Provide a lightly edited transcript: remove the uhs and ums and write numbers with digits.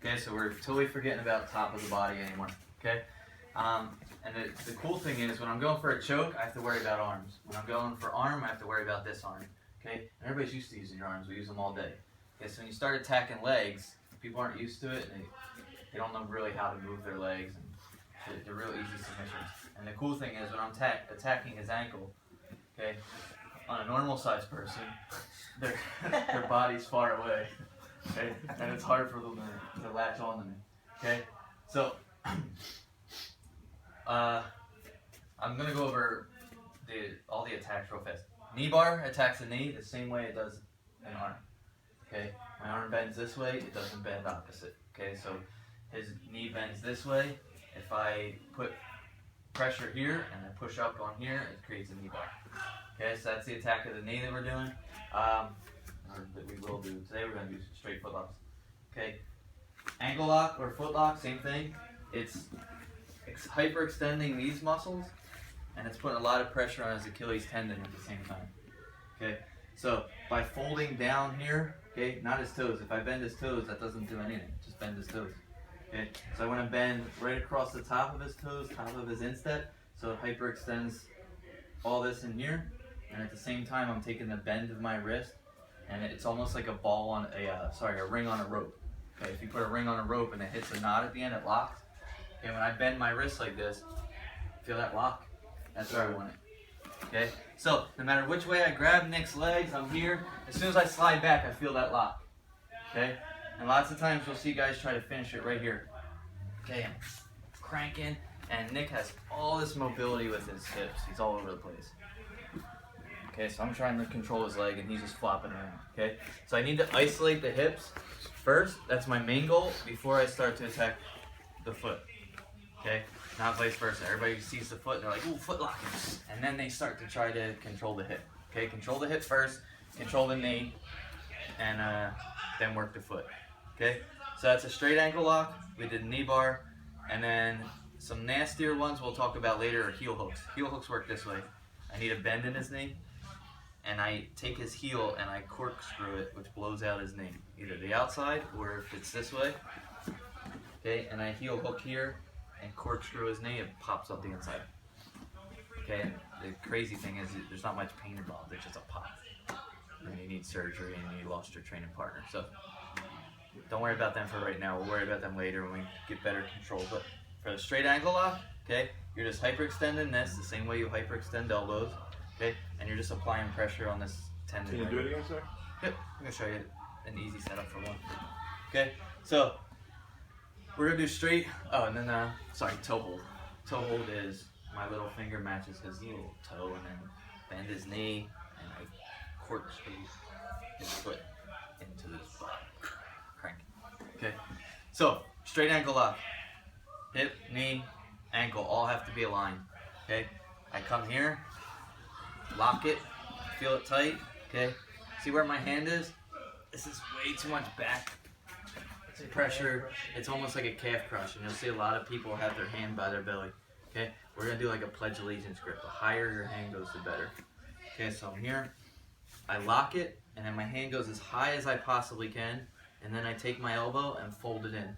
Okay, so we're totally forgetting about top of the body anymore. Okay, and the cool thing is when I'm going for a choke, I have to worry about arms. When I'm going for arm, I have to worry about this arm. Okay, and everybody's used to using your arms. We use them all day. Okay, so when you start attacking legs, people aren't used to it, and they don't know really how to move their legs, and they're real easy submissions. And the cool thing is when I'm attacking his ankle, okay, on a normal sized person, their body's far away, okay, and it's hard for them to latch on to me. Okay, so I'm gonna go over all the attacks real fast. Knee bar attacks the knee the same way it does an arm. Okay, my arm bends this way, it doesn't bend opposite. Okay, so his knee bends this way. If I put pressure here and I push up on here, it creates a knee bar. Okay, so that's the attack of the knee that we're doing. Or that we will do today. We're gonna do straight foot locks. Okay, ankle lock or foot lock, same thing. It's hyperextending these muscles, and it's putting a lot of pressure on his Achilles tendon at the same time. Okay, so by folding down here, okay, not his toes. If I bend his toes, that doesn't do anything. Just bend his toes. Okay, so I want to bend right across the top of his toes, top of his instep, so it hyperextends all this in here, and at the same time I'm taking the bend of my wrist, and it's almost like a ball on a ring on a rope. Okay, if you put a ring on a rope and it hits a knot at the end, it locks. Okay, when I bend my wrist like this, feel that lock? That's where I want it. Okay, so no matter which way I grab Nick's legs, I'm here. As soon as I slide back, I feel that lock. Okay, and lots of times you'll see guys try to finish it right here. Okay, I'm cranking, and Nick has all this mobility with his hips. He's all over the place. Okay, so I'm trying to control his leg, and he's just flopping around. Okay, so I need to isolate the hips first. That's my main goal before I start to attack the foot. Okay, not vice versa. Everybody sees the foot and they're like, ooh, foot lock. And then they start to try to control the hip. Okay, control the hip first, control the knee, and then work the foot. Okay, so that's a straight ankle lock. We did knee bar, and then some nastier ones we'll talk about later are heel hooks. Heel hooks work this way. I need a bend in his knee, and I take his heel and I corkscrew it, which blows out his knee. Either the outside, or if it's this way. Okay, and I heel hook here, and corkscrew his knee, it pops up the inside. Okay, and the crazy thing is there's not much pain involved, it's just a pop. And you need surgery and you lost your training partner. So don't worry about them for right now, we'll worry about them later when we get better control. But for the straight ankle lock, okay, you're just hyperextending this the same way you hyperextend elbows, okay, and you're just applying pressure on this tendon. Can you do it again, sir? Yep, I'm gonna show you an easy setup for one. Okay, so we're gonna do straight, and then, toe hold. Toe hold is my little finger matches his little toe, and then bend his knee, and I corkscrew his foot into this butt. Crank. Okay, so straight ankle lock. Hip, knee, ankle, all have to be aligned. Okay, I come here, lock it, feel it tight. Okay, see where my hand is? This is way too much back pressure. It's almost like a calf crush, and you'll see a lot of people have their hand by their belly. Okay, we're gonna do like a Pledge Allegiance grip. The higher your hand goes, the better. Okay, so I'm here, I lock it, and then my hand goes as high as I possibly can, and then I take my elbow and fold it in.